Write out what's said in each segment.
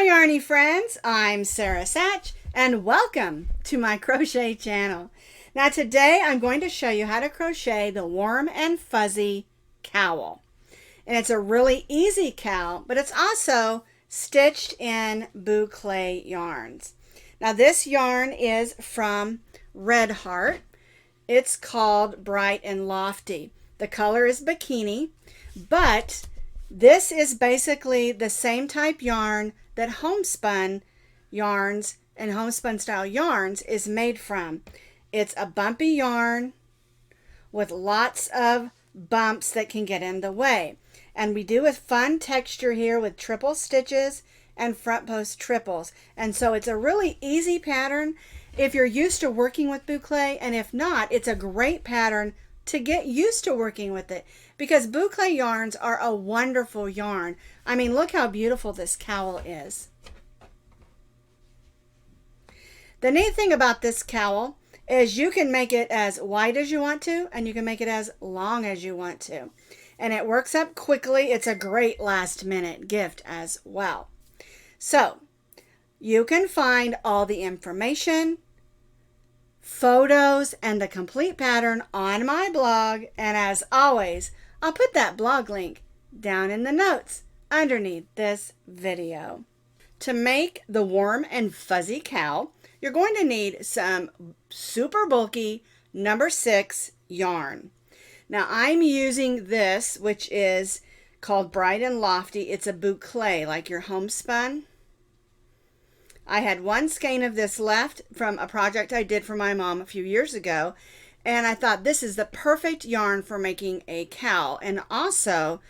yarny friends, I'm Sara Sach and welcome to my crochet channel. Now today I'm going to show you how to crochet the Warm and Fuzzy Cowl. And it's a really easy cowl, but it's also stitched in Boucle yarns. Now this yarn is from Red Heart. It's called Bright and Lofty. The color is Bikini, but this is basically the same type yarn that homespun yarns and homespun style yarns is made from. It's a bumpy yarn with lots of bumps that can get in the way. And we do a fun texture here with triple stitches and front post triples. And so it's a really easy pattern if you're used to working with boucle, and if not, it's a great pattern to get used to working with it, because boucle yarns are a wonderful yarn. I mean, look how beautiful this cowl is. The neat thing about this cowl is you can make it as wide as you want to, and you can make it as long as you want to. And it works up quickly. It's a great last minute gift as well. So you can find all the information, photos, and the complete pattern on my blog. And as always, I'll put that blog link down in the notes underneath this video. To make the Warm and Fuzzy Cowl, you're going to need some super bulky number 6 yarn. Now I'm using this, which is called Bright and Lofty. It's a boucle, like your homespun. I had one skein of this left from a project I did for my mom a few years ago, and I thought this is the perfect yarn for making a cowl. And also,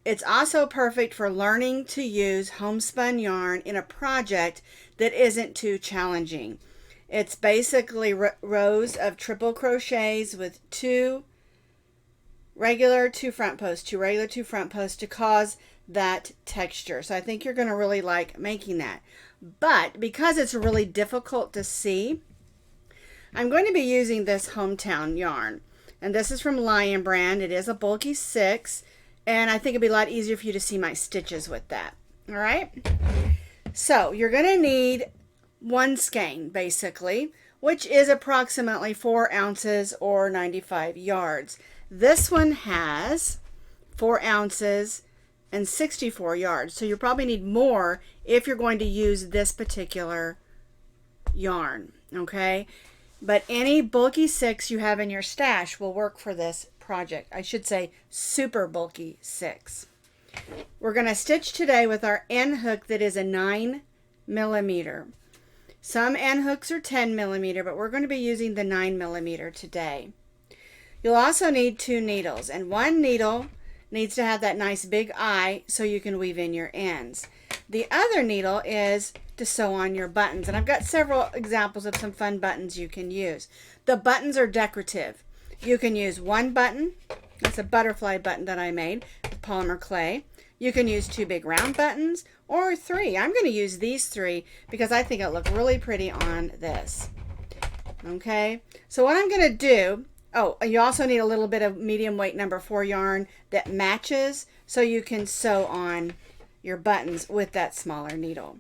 it's also perfect for learning to use homespun yarn in a project that isn't too challenging. It's basically rows of triple crochets with 2 regular, 2 front posts, 2 regular, 2 front posts to cause that texture. So I think you're going to really like making that. But because it's really difficult to see, I'm going to be using this Hometown yarn. And this is from Lion Brand. It is a bulky 6. And I think it'd be a lot easier for you to see my stitches with that. All right. So you're going to need 1 skein, basically, which is approximately 4 ounces or 95 yards. This one has 4 ounces and 64 yards. So you probably need more if you're going to use this particular yarn, okay? But any bulky 6 you have in your stash will work for this project. I should say super bulky 6. We're going to stitch today with our end hook that is a 9mm. Some end hooks are 10mm, but we're going to be using the 9mm today. You'll also need 2 needles, and one needle needs to have that nice big eye so you can weave in your ends. The other needle is to sew on your buttons, and I've got several examples of some fun buttons you can use. The buttons are decorative. You can use 1 button. That's a butterfly button that I made with polymer clay. You can use 2 big round buttons or 3. I'm going to use these 3 because I think it'll look really pretty on this. Okay, so what I'm going to do, oh, you also need a little bit of medium weight number 4 yarn that matches so you can sew on your buttons with that smaller needle.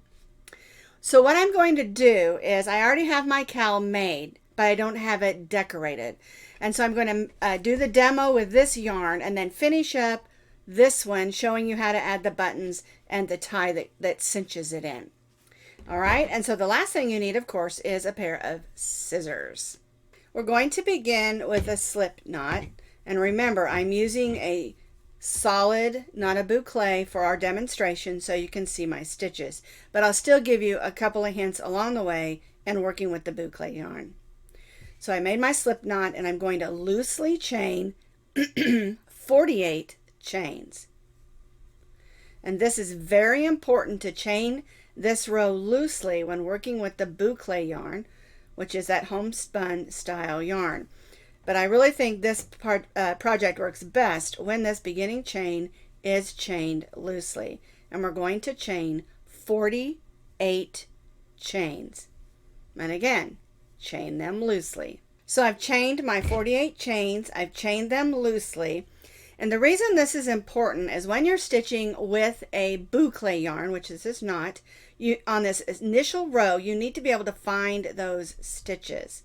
So what I'm going to do is I already have my cowl made, but I don't have it decorated. And so I'm going to do the demo with this yarn and then finish up this one showing you how to add the buttons and the tie that cinches it in. All right, and so the last thing you need, of course, is a pair of scissors. We're going to begin with a slip knot, and remember I'm using a solid, not a boucle, for our demonstration so you can see my stitches, but I'll still give you a couple of hints along the way in working with the boucle yarn. So I made my slip knot and I'm going to loosely chain 48 chains, and this is very important to chain this row loosely when working with the boucle yarn, which is that homespun style yarn. But I really think this project works best when this beginning chain is chained loosely. And we're going to chain 48 chains. And again, chain them loosely. So I've chained my 48 chains. I've chained them loosely. And the reason this is important is when you're stitching with a boucle yarn, which this is not, on this initial row, you need to be able to find those stitches.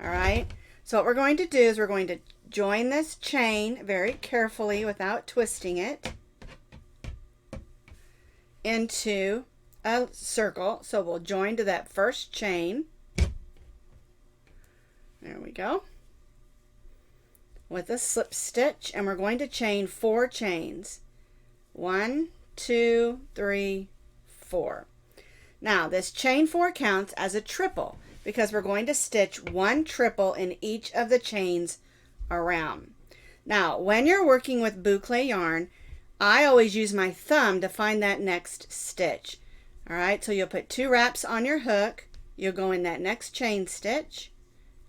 All right. So what we're going to do is we're going to join this chain very carefully without twisting it into a circle. So we'll join to that first chain. There we go. With a slip stitch, and we're going to chain 4 chains. 1, 2, 3, 4. Now this chain 4 counts as a triple because we're going to stitch 1 triple in each of the chains around. Now when you're working with boucle yarn, I always use my thumb to find that next stitch. All right, so you'll put 2 wraps on your hook, you'll go in that next chain stitch,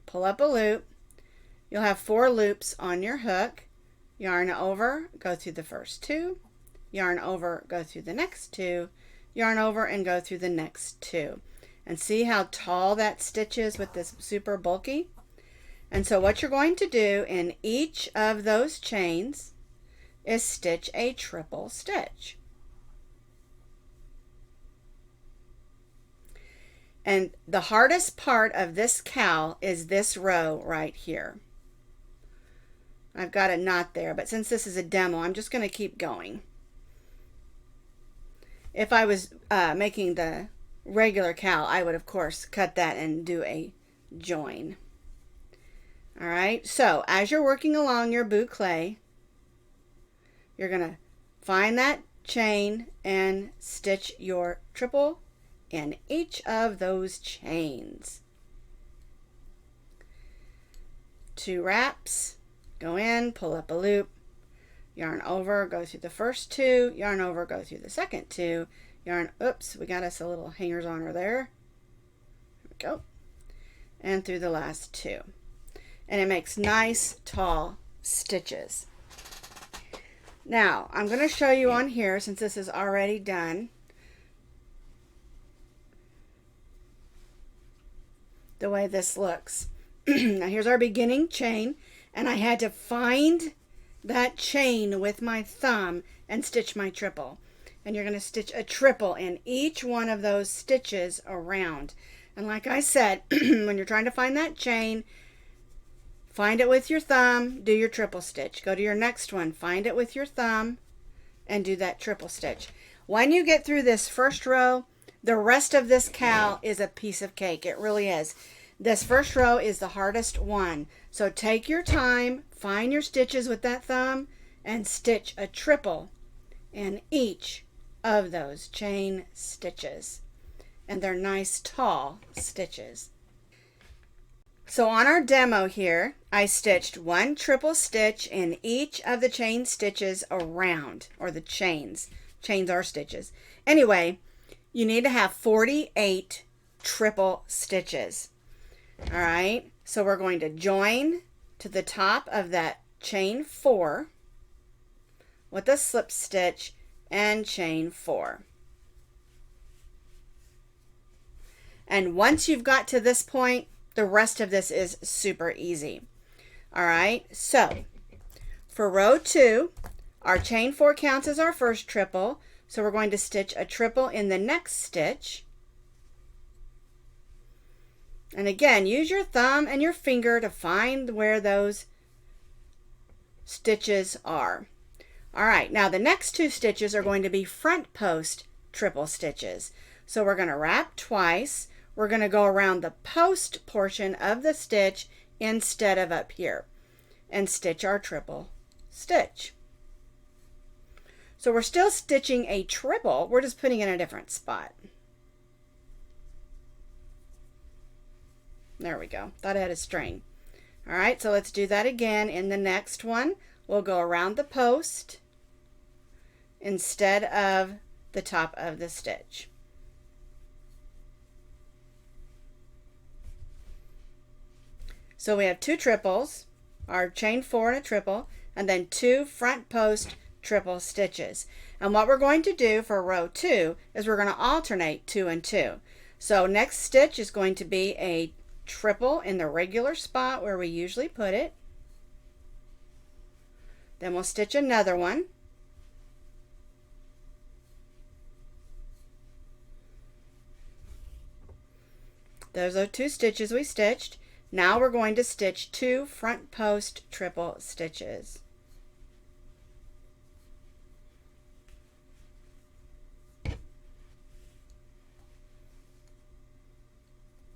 pull up a loop, you'll have 4 loops on your hook, yarn over, go through the first 2, yarn over, go through the next 2, yarn over and go through the next 2. And see how tall that stitch is with this super bulky? And so what you're going to do in each of those chains is stitch a triple stitch. And the hardest part of this cowl is this row right here. I've got a knot there, but since this is a demo, I'm just going to keep going. If I was making the regular cowl, I would of course cut that and do a join. All right, so as you're working along your boucle, you're going to find that chain and stitch your triple in each of those chains. 2 wraps, go in, pull up a loop, yarn over, go through the first 2, yarn over, go through the second 2, yarn, oops, we got us a little hangers on her there. There we go. And through the last 2. And it makes nice tall stitches. Now, I'm going to show you on here, since this is already done, the way this looks. Now here's our beginning chain, and I had to find that chain with my thumb and stitch my triple. And you're going to stitch a triple in each one of those stitches around. And like I said, when you're trying to find that chain, find it with your thumb, do your triple stitch. Go to your next one, find it with your thumb, and do that triple stitch. When you get through this first row, the rest of this cowl is a piece of cake. It really is. This first row is the hardest one. So take your time, find your stitches with that thumb, and stitch a triple in each of those chain stitches. And they're nice tall stitches. So on our demo here, I stitched 1 triple stitch in each of the chain stitches around, or the chains. Chains are stitches. Anyway, you need to have 48 triple stitches. All right, so we're going to join to the top of that chain 4 with a slip stitch and chain 4. And once you've got to this point, the rest of this is super easy. All right, so for row 2, our chain 4 counts as our first triple, so we're going to stitch a triple in the next stitch. And again, use your thumb and your finger to find where those stitches are. All right, now the next 2 stitches are going to be front post triple stitches. So we're going to wrap twice. We're going to go around the post portion of the stitch instead of up here and stitch our triple stitch. So we're still stitching a triple, we're just putting it in a different spot. There we go. Thought I had a string. All right, so let's do that again. In the next one, we'll go around the post instead of the top of the stitch. So we have 2 triples, our chain 4 and a triple, and then 2 front post triple stitches. And what we're going to do for row 2 is we're going to alternate 2 and 2. So next stitch is going to be a triple in the regular spot where we usually put it. Then we'll stitch another one. Those are 2 stitches we stitched. Now we're going to stitch 2 front post triple stitches.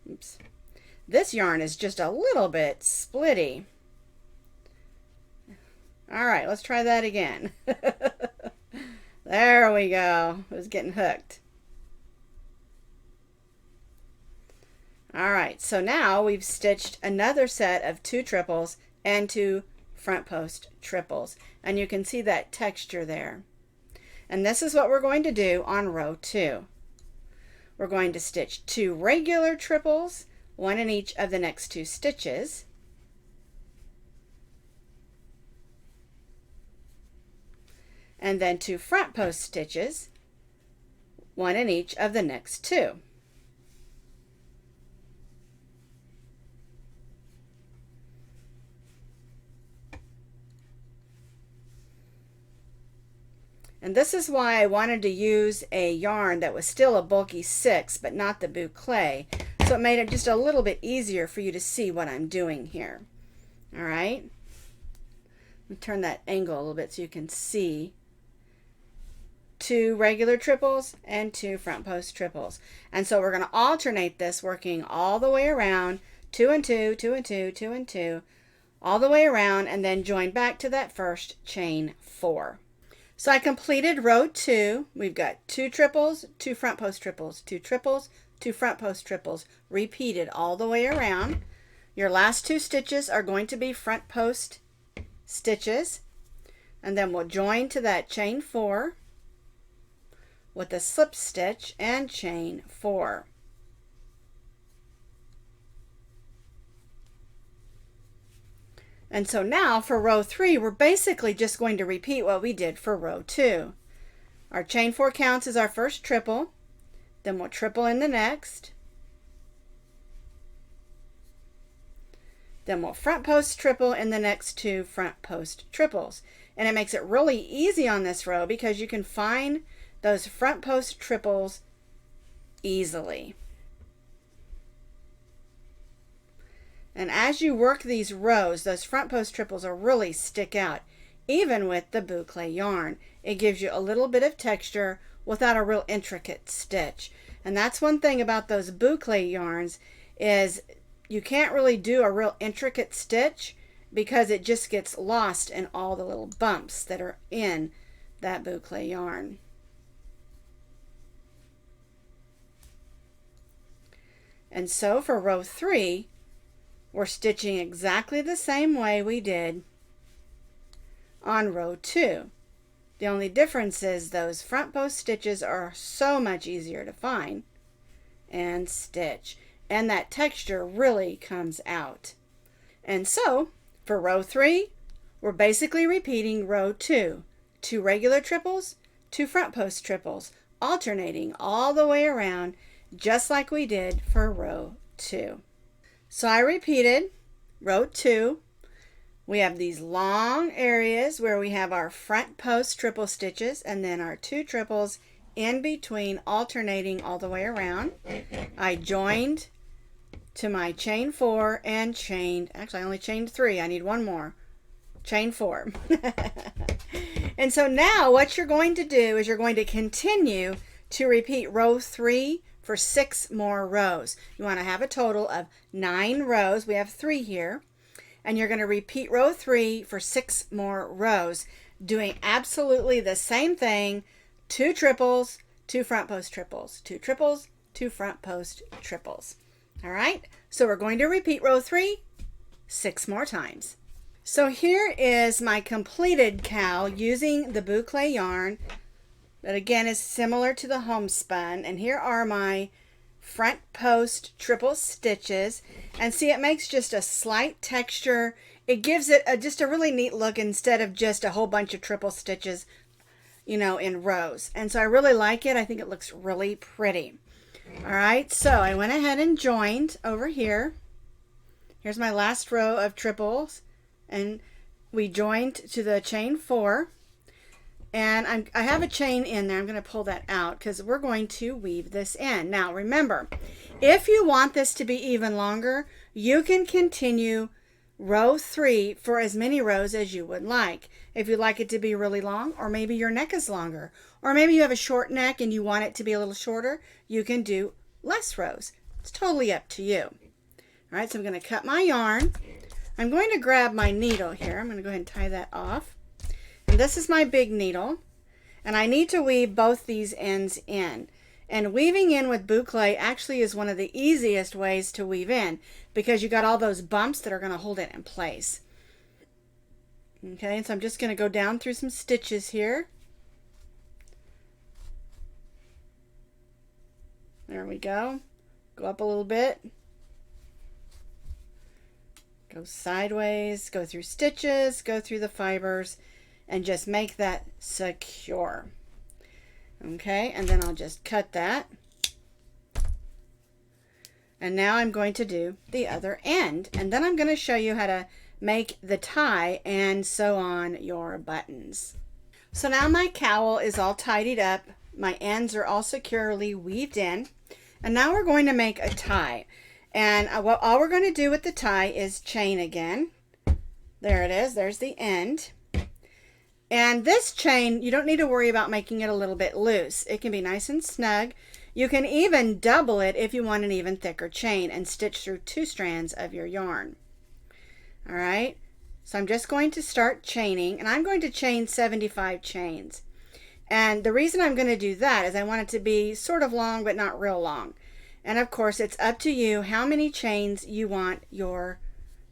Oops. This yarn is just a little bit splitty. All right, let's try that again. There we go. It was getting hooked. All right, so now we've stitched another set of 2 triples and 2 front post triples, and you can see that texture there. And this is what we're going to do on row 2. We're going to stitch 2 regular triples, 1 in each of the next 2 stitches. And then 2 front post stitches, 1 in each of the next 2. And this is why I wanted to use a yarn that was still a bulky 6, but not the boucle. So it made it just a little bit easier for you to see what I'm doing here. All right. Let me turn that angle a little bit so you can see. 2 regular triples and 2 front post triples. And so we're going to alternate this, working all the way around, 2 and 2, 2 and 2, 2 and 2, all the way around, and then join back to that first chain 4. So I completed row 2. We've got 2 triples, 2 front post triples, 2 triples, 2 front post triples, repeated all the way around. Your last 2 stitches are going to be front post stitches, and then we'll join to that chain 4 with a slip stitch and chain 4. And so now for row 3, we're basically just going to repeat what we did for row 2. Our chain 4 counts as our first triple, then we'll triple in the next, then we'll front post triple in the next 2 front post triples. And it makes it really easy on this row because you can find those front post triples easily. And as you work these rows, those front post triples will really stick out. Even with the boucle yarn, it gives you a little bit of texture without a real intricate stitch. And that's one thing about those boucle yarns, is you can't really do a real intricate stitch because it just gets lost in all the little bumps that are in that boucle yarn. And so for row 3, we're stitching exactly the same way we did on row 2. The only difference is those front post stitches are so much easier to find and stitch, and that texture really comes out. And so for row 3, we're basically repeating row 2. 2 regular triples, 2 front post triples, alternating all the way around, just like we did for row 2. So I repeated row 2. We have these long areas where we have our front post triple stitches and then our 2 triples in between, alternating all the way around. I joined to my chain 4 and chained, actually I only chained 3, I need 1 more, chain 4. And so now what you're going to do is you're going to continue to repeat row 3 for 6 more rows. You want to have a total of 9 rows. We have 3 here. And you're going to repeat row 3 for 6 more rows, doing absolutely the same thing. 2 triples, 2 front post triples, 2 triples, 2 front post triples. All right, so we're going to repeat row 3 6 more times. So here is my completed cowl using the boucle yarn that again is similar to the homespun, and here are my front post triple stitches, and see, it makes just a slight texture. It gives it just a really neat look instead of just a whole bunch of triple stitches, you know, in rows. And so I really like it. I think it looks really pretty. All right, so I went ahead and joined over here. Here's my last row of triples, and we joined to the chain 4, and I have a chain in there. I'm going to pull that out because we're going to weave this in. Now remember, if you want this to be even longer, you can continue row 3 for as many rows as you would like. If you'd like it to be really long, or maybe your neck is longer, or maybe you have a short neck and you want it to be a little shorter, you can do less rows. It's totally up to you. All right, so I'm going to cut my yarn. I'm going to grab my needle here. I'm going to go ahead and tie that off. And this is my big needle. And I need to weave both these ends in. And weaving in with boucle actually is one of the easiest ways to weave in because you got all those bumps that are going to hold it in place. Okay, so I'm just going to go down through some stitches here. There we go. Go up a little bit. Go sideways, go through stitches, go through the fibers, and just make that secure. Okay, and then I'll just cut that. And now I'm going to do the other end, and then I'm going to show you how to make the tie and sew on your buttons. So now my cowl is all tidied up. My ends are all securely weaved in, and now we're going to make a tie. And all we're going to do with the tie is chain again. There it is. There's the end. And this chain, you don't need to worry about making it a little bit loose. It can be nice and snug. You can even double it if you want an even thicker chain and stitch through 2 strands of your yarn. All right. So I'm just going to start chaining, and I'm going to chain 75 chains. And the reason I'm going to do that is I want it to be sort of long, but not real long. And of course, it's up to you how many chains you want your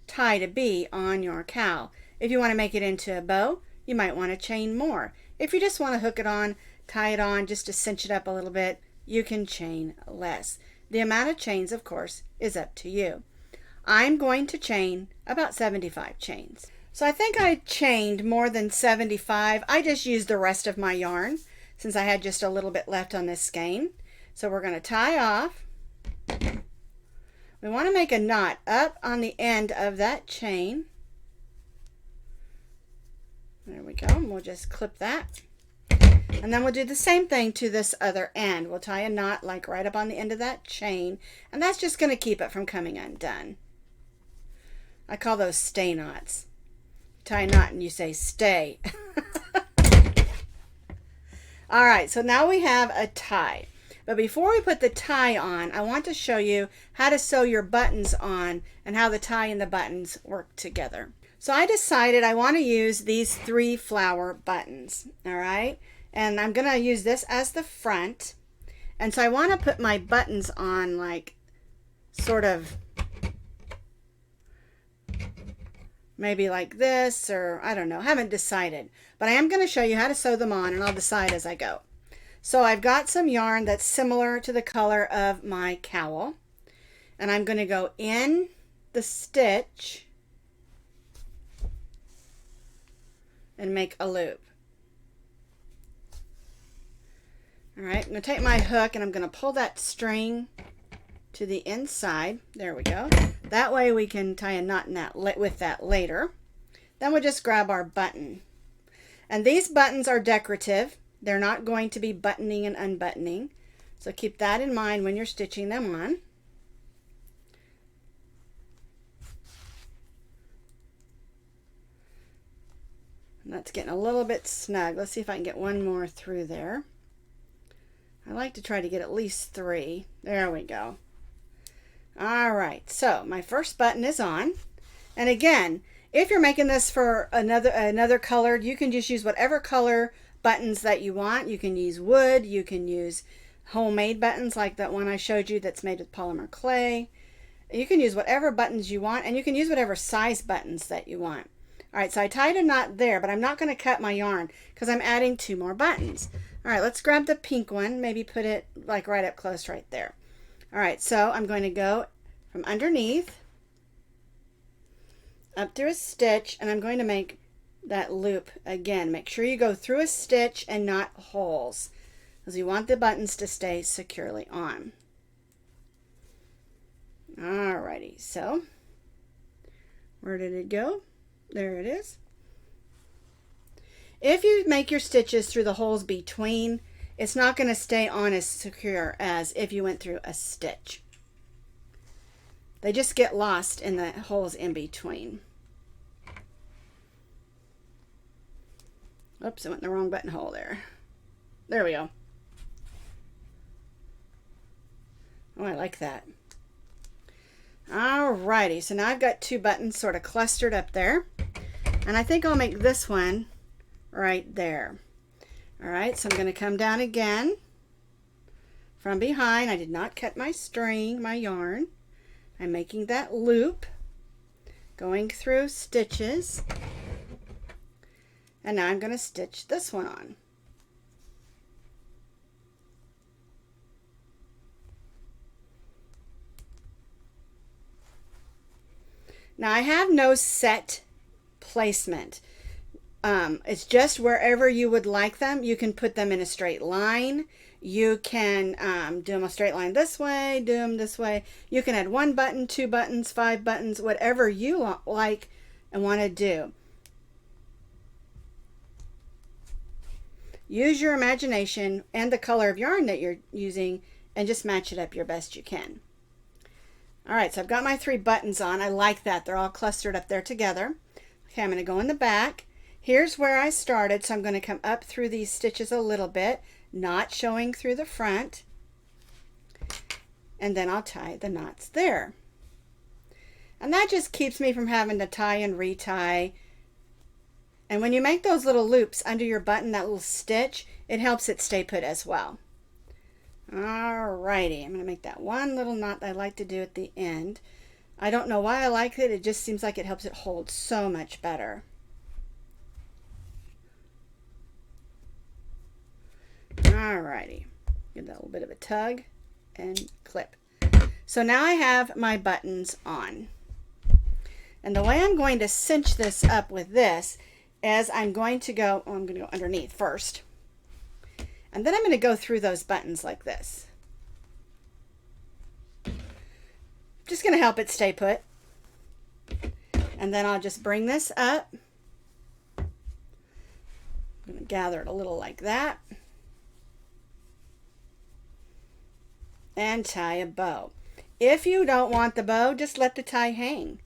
tie to be on your cowl. If you want to make it into a bow, you might want to chain more. If you just want to hook it on, tie it on just to cinch it up a little bit, you can chain less. The amount of chains, of course, is up to you. I'm going to chain about 75 chains. So I think I chained more than 75. I just used the rest of my yarn since I had just a little bit left on this skein. So we're going to tie off. We want to make a knot up on the end of that chain. There we go, and we'll just clip that. And then we'll do the same thing to this other end. We'll tie a knot like right up on the end of that chain, and that's just going to keep it from coming undone. I call those stay knots. Tie a knot and you say stay. All right, so now we have a tie. But before we put the tie on, I want to show you how to sew your buttons on and how the tie and the buttons work together. So I decided I want to use these 3 flower buttons, all right? And I'm going to use this as the front. And so I want to put my buttons on like sort of maybe like this, or I don't know, haven't decided. But I am going to show you how to sew them on, and I'll decide as I go. So I've got some yarn that's similar to the color of my cowl, and I'm going to go in the stitch and make a loop. All right, I'm going to take my hook and I'm going to pull that string to the inside. There we go. That way we can tie a knot in that with that later. Then we'll just grab our button. And these buttons are decorative. They're not going to be buttoning and unbuttoning. So keep that in mind when you're stitching them on. And that's getting a little bit snug. Let's see if I can get one more through there. I like to try to get at least 3. There we go. All right, so my first button is on. And again, if you're making this for another color, you can just use whatever color buttons that you want. You can use wood, you can use homemade buttons like that one I showed you that's made with polymer clay. You can use whatever buttons you want, and you can use whatever size buttons that you want. All right, so I tied a knot there, but I'm not going to cut my yarn because I'm adding 2 more buttons. All right, let's grab the pink one, maybe put it like right up close right there. All right, so I'm going to go from underneath up through a stitch, and I'm going to make that loop again. Make sure you go through a stitch and not holes, because you want the buttons to stay securely on. Alrighty, so where did it go? There it is. If you make your stitches through the holes between, it's not going to stay on as secure as if you went through a stitch. They just get lost in the holes in between. Oops, I went in the wrong buttonhole there. There we go. Oh, I like that. Alrighty, so now I've got two buttons sort of clustered up there. And I think I'll make this one right there. Alright, so I'm going to come down again from behind. I did not cut my string, my yarn. I'm making that loop, going through stitches. And now I'm going to stitch this one on. Now I have no set placement. It's just wherever you would like them. You can put them in a straight line. You can do them a straight line this way, do them this way. You can add 1 button, 2 buttons, 5 buttons, whatever you like and want to do. Use your imagination and the color of yarn that you're using and just match it up your best you can. Alright, so I've got my 3 buttons on. I like that. They're all clustered up there together. Okay, I'm going to go in the back. Here's where I started, so I'm going to come up through these stitches a little bit, not showing through the front. And then I'll tie the knots there. And that just keeps me from having to tie and retie. And when you make those little loops under your button, that little stitch, it helps it stay put as well. Alrighty, I'm going to make that one little knot that I like to do at the end. I don't know why I like it, it just seems like it helps it hold so much better. Alrighty, give that a little bit of a tug and clip. So now I have my buttons on. And the way I'm going to cinch this up with this is I'm going to go underneath first. And then I'm going to go through those buttons like this. Just going to help it stay put. And then I'll just bring this up. I'm going to gather it a little like that. And tie a bow. If you don't want the bow, just let the tie hang,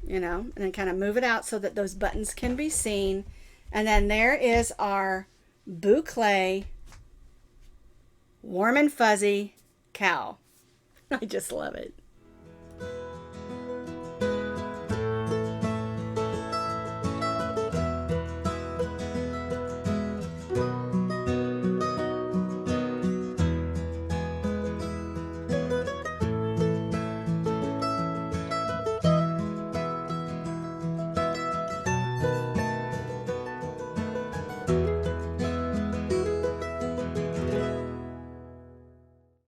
you know, and then kind of move it out so that those buttons can be seen. And then there is our Boucle Warm and Fuzzy Cowl. I just love it.